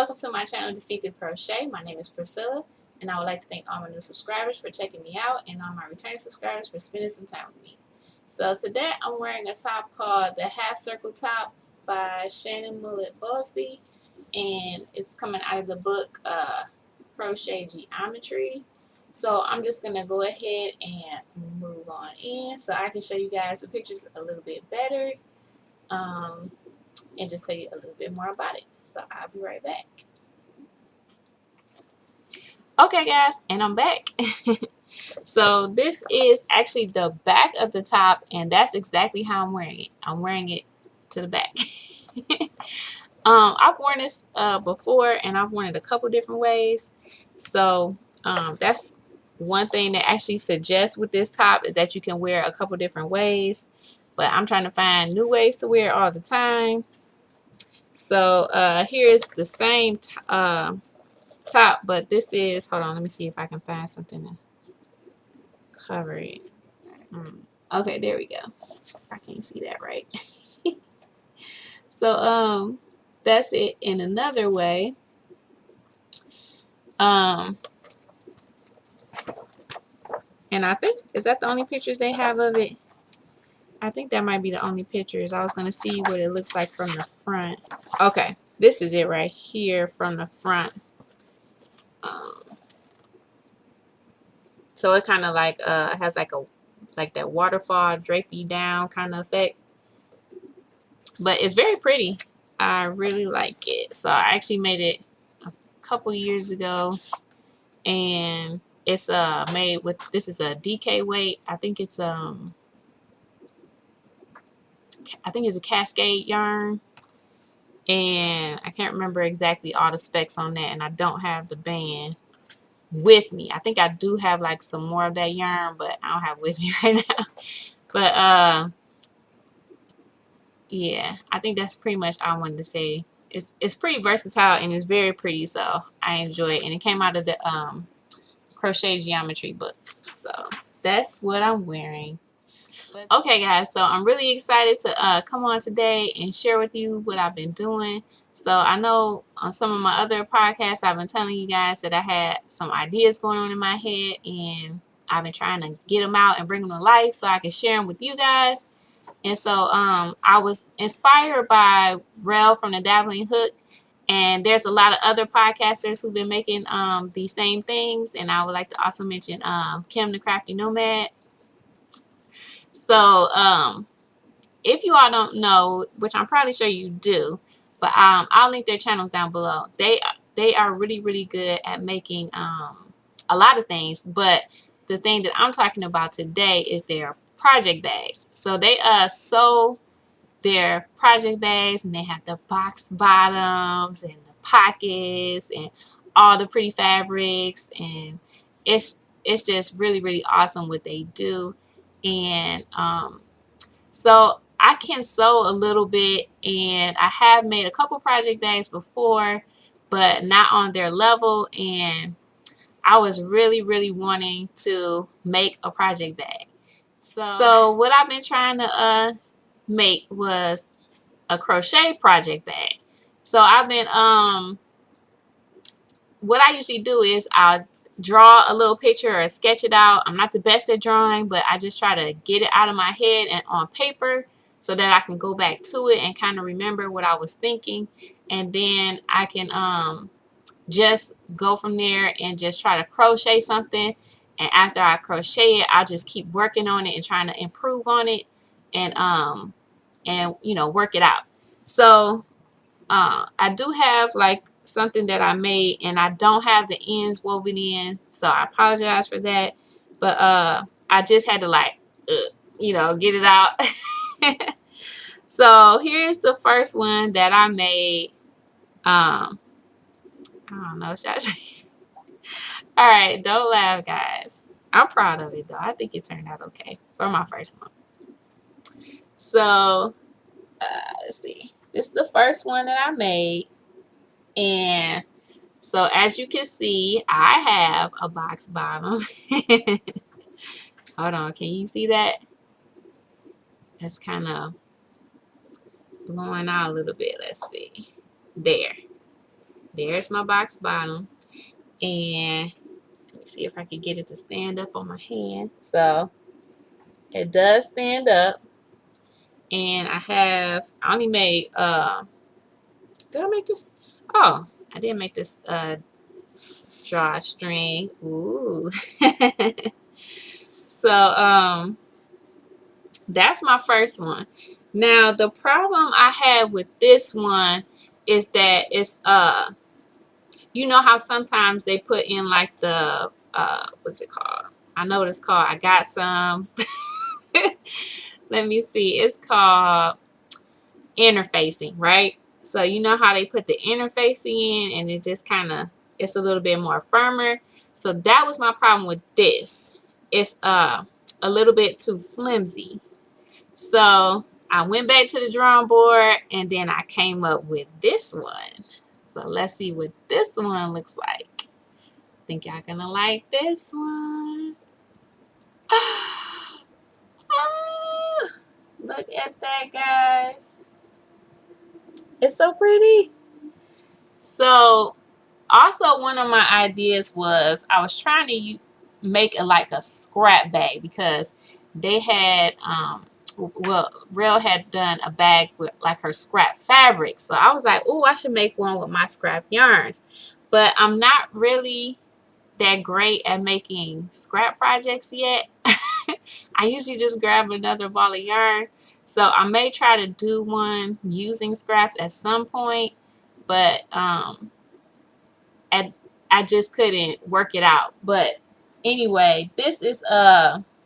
welcome to my channel, Distinctive Crochet. My name is Priscilla, and I would like to thank all my new subscribers for checking me out and all my returning subscribers for spending some time with me. So today I'm wearing a top called the Half Circle Top by Shannon Mullet Busby, and it's coming out of the book Crochet Geometry. So I'm just going to go ahead and move on in so I can show you guys the pictures a little bit better. And just tell you a little bit more about it. So I'll be right back. Okay guys, and I'm back. So this is actually the back of the top, and that's exactly how I'm wearing it. I'm wearing it to the back. I've worn this before, and I've worn it a couple different ways. So that's one thing that actually suggests with this top is that you can wear a couple different ways. But I'm trying to find new ways to wear it all the time. So here's the same top, but this is, hold on, let me see if I can find something to cover it. Okay, there we go. I can't see that right. So that's it in another way. And I think, is that the only pictures they have of it? I think that might be the only pictures. I was going to see what it looks like from the front. Okay, this is it right here from the front. So it kind of like has like that waterfall drapey down kind of effect. But it's very pretty. I really like it. So I actually made it a couple years ago, and it's made with, this is a DK weight. I think it's a Cascade yarn, and I can't remember exactly all the specs on that, and I don't have the band with me. I think I do have like some more of that yarn, but I don't have it with me right now. But yeah, I think that's pretty much all I wanted to say. It's pretty versatile and it's very pretty, so I enjoy it. And it came out of the Crochet Geometry book. So that's what I'm wearing. Okay guys, so I'm really excited to come on today and share with you what I've been doing. So I know on some of my other podcasts I've been telling you guys that I had some ideas going on in my head, and I've been trying to get them out and bring them to life so I can share them with you guys. And so I was inspired by Rell from the Dabbling Hook, and there's a lot of other podcasters who've been making these same things, and I would like to also mention Kim the Crafty Nomad. So if you all don't know, which I'm probably sure you do, but I'll link their channels down below. They are really, really good at making a lot of things, but the thing that I'm talking about today is their project bags. So they sew their project bags, and they have the box bottoms and the pockets and all the pretty fabrics, and it's just really, really awesome what they do. And so I can sew a little bit, and I have made a couple project bags before, but not on their level, and I was really, really wanting to make a project bag. So what I've been trying to make was a crochet project bag. So I've been what I usually do is I'll draw a little picture or sketch it out. I'm not the best at drawing, but I just try to get it out of my head and on paper so that I can go back to it and kind of remember what I was thinking, and then I can just go from there and just try to crochet something. And after I crochet it, I'll just keep working on it and trying to improve on it, and you know, work it out. So I do have like something that I made, and I don't have the ends woven in, so I apologize for that. But I just had to like you know, get it out. So here's the first one that I made. I don't know, should I all right, don't laugh guys, I'm proud of it though. I think it turned out okay for my first one. So let's see, this is the first one that I made. And so as you can see, I have a box bottom. Hold on, can you see that? It's kind of blowing out a little bit. Let's see. There. There's my box bottom. And let me see if I can get it to stand up on my hand. So it does stand up. And I only made, did I make this? Oh, I did make this drawstring. Ooh. So, that's my first one. Now, the problem I had with this one is that it's, you know how sometimes they put in like the, what's it called? I know what it's called. I got some. Let me see. It's called interfacing, right? So you know how they put the interfacing in and it just kind of, it's a little bit more firmer. So that was my problem with this. It's a little bit too flimsy. So I went back to the drawing board and then I came up with this one. So let's see what this one looks like. Think y'all gonna like this one. Look at that, guys. It's so pretty. So also one of my ideas was I was trying to make like a scrap bag because they had well, Rell had done a bag with like her scrap fabric. So I was like, oh, I should make one with my scrap yarns. But I'm not really that great at making scrap projects yet. I usually just grab another ball of yarn. So I may try to do one using scraps at some point, but I just couldn't work it out. But anyway, this is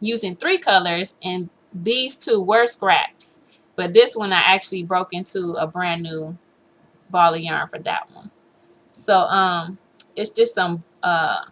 using 3 colors, and these 2 were scraps. But this one I actually broke into a brand new ball of yarn for that one. So it's just some I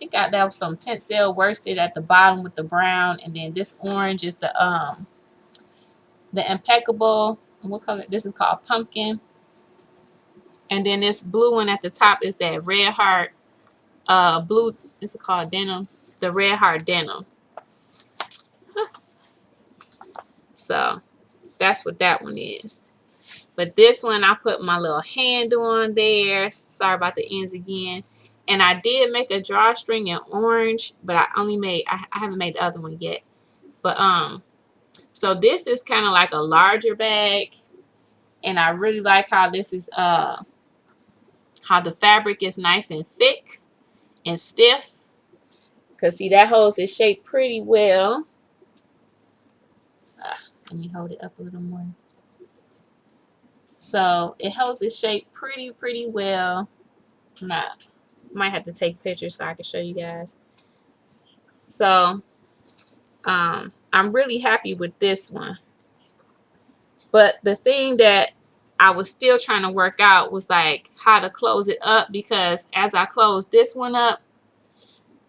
think that was some Tencel worsted at the bottom with the brown, and then this orange is the impeccable. What color? This is called pumpkin. And then this blue one at the top is that red heart blue. This is called denim. The red heart denim. So that's what that one is. But this one I put my little handle on there. Sorry about the ends again. And I did make a drawstring in orange, but I haven't made the other one yet. But so this is kind of like a larger bag, and I really like how this is how the fabric is nice and thick and stiff. Cause see, that holds its shape pretty well. Let me hold it up a little more. So it holds its shape pretty well. Might have to take pictures so I can show you guys. So I'm really happy with this one. But the thing that I was still trying to work out was like how to close it up, because as I closed this one up,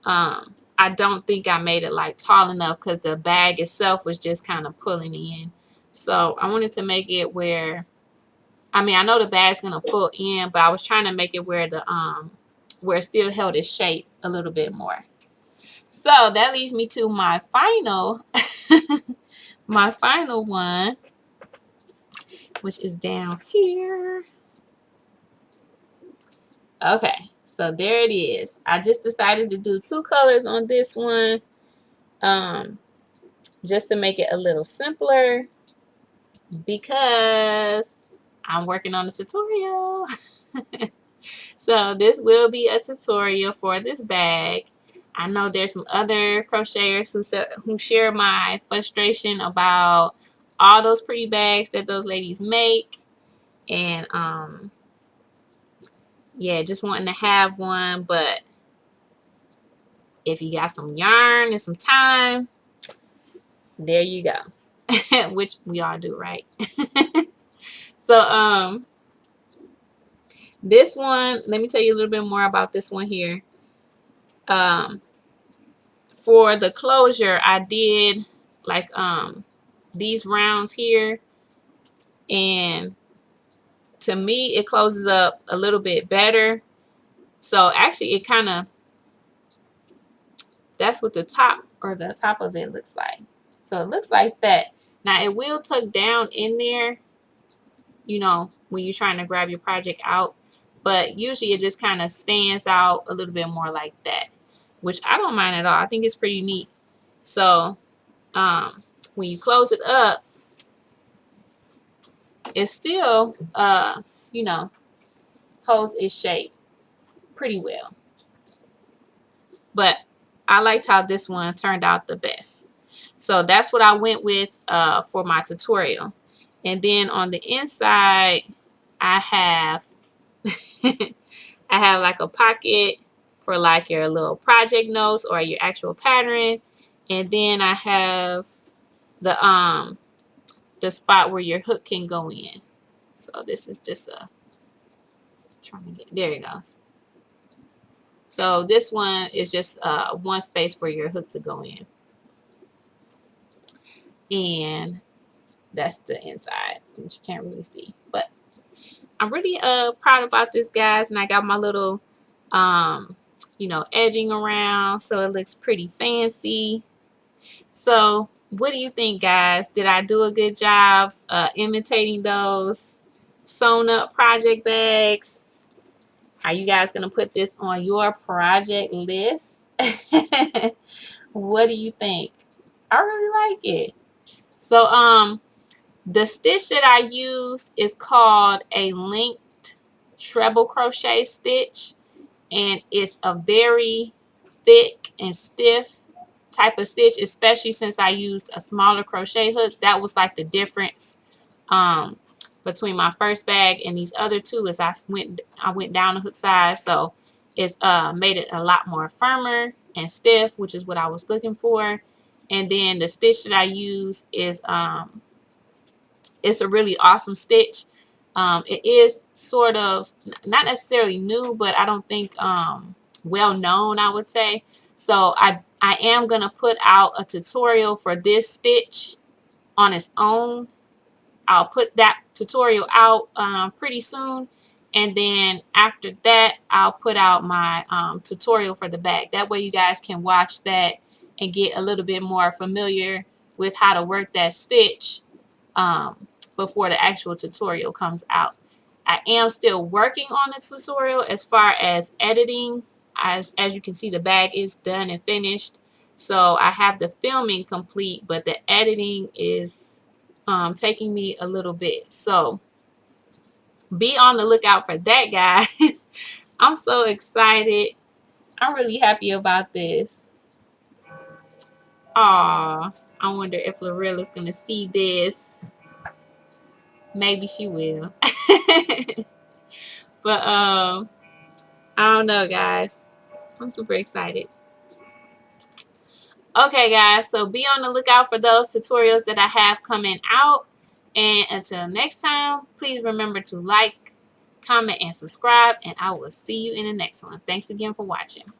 I don't think I made it like tall enough because the bag itself was just kind of pulling in. So I wanted to make it where, I mean, I know the bag's gonna pull in, but I was trying to make it where the where it still held its shape a little bit more. So that leads me to my final my final one, which is down here. Okay, so there it is. I just decided to do 2 colors on this one, just to make it a little simpler, because I'm working on a tutorial. So this will be a tutorial for this bag. I know there's some other crocheters who share my frustration about all those pretty bags that those ladies make, and yeah, just wanting to have one. But if you got some yarn and some time, there you go. Which we all do, right? So this one, let me tell you a little bit more about this one here. For the closure, I did like these rounds here, and to me it closes up a little bit better. So actually it kind of, that's what the top of it looks like. So it looks like that. Now it will tuck down in there, you know, when you're trying to grab your project out, but usually it just kind of stands out a little bit more like that, which I don't mind at all. I think it's pretty neat. So when you close it up, it still you know, holds its shape pretty well. But I liked how this one turned out the best. So that's what I went with for my tutorial. And then on the inside, I have I have like a pocket for like your little project notes or your actual pattern. And then I have the spot where your hook can go in. So this is just trying to get, there it goes. So this one is just one space for your hook to go in. And that's the inside, which you can't really see. But I'm really proud about this, guys. And I got my little you know, edging around so it looks pretty fancy. So what do you think, guys? Did I do a good job imitating those sewn up project bags? Are you guys gonna put this on your project list? What do you think? I really like it. So the stitch that I used is called a linked treble crochet stitch, and it's a very thick and stiff type of stitch, especially since I used a smaller crochet hook. That was like the difference between my first bag and these other two, is I went down the hook size, so it's made it a lot more firmer and stiff, which is what I was looking for. And then the stitch that I use is it's a really awesome stitch. It is sort of not necessarily new, but I don't think well known, I would say. So I am gonna put out a tutorial for this stitch on its own. I'll put that tutorial out pretty soon, and then after that I'll put out my tutorial for the bag. That way you guys can watch that and get a little bit more familiar with how to work that stitch before the actual tutorial comes out. I am still working on the tutorial as far as editing. As you can see, the bag is done and finished. So I have the filming complete, but the editing is taking me a little bit. So be on the lookout for that, guys. I'm so excited. I'm really happy about this. Aw, I wonder if Rell is going to see this. Maybe she will. But I don't know, guys. I'm super excited. Okay, guys, so be on the lookout for those tutorials that I have coming out. And until next time, please remember to like, comment, and subscribe. And I will see you in the next one. Thanks again for watching.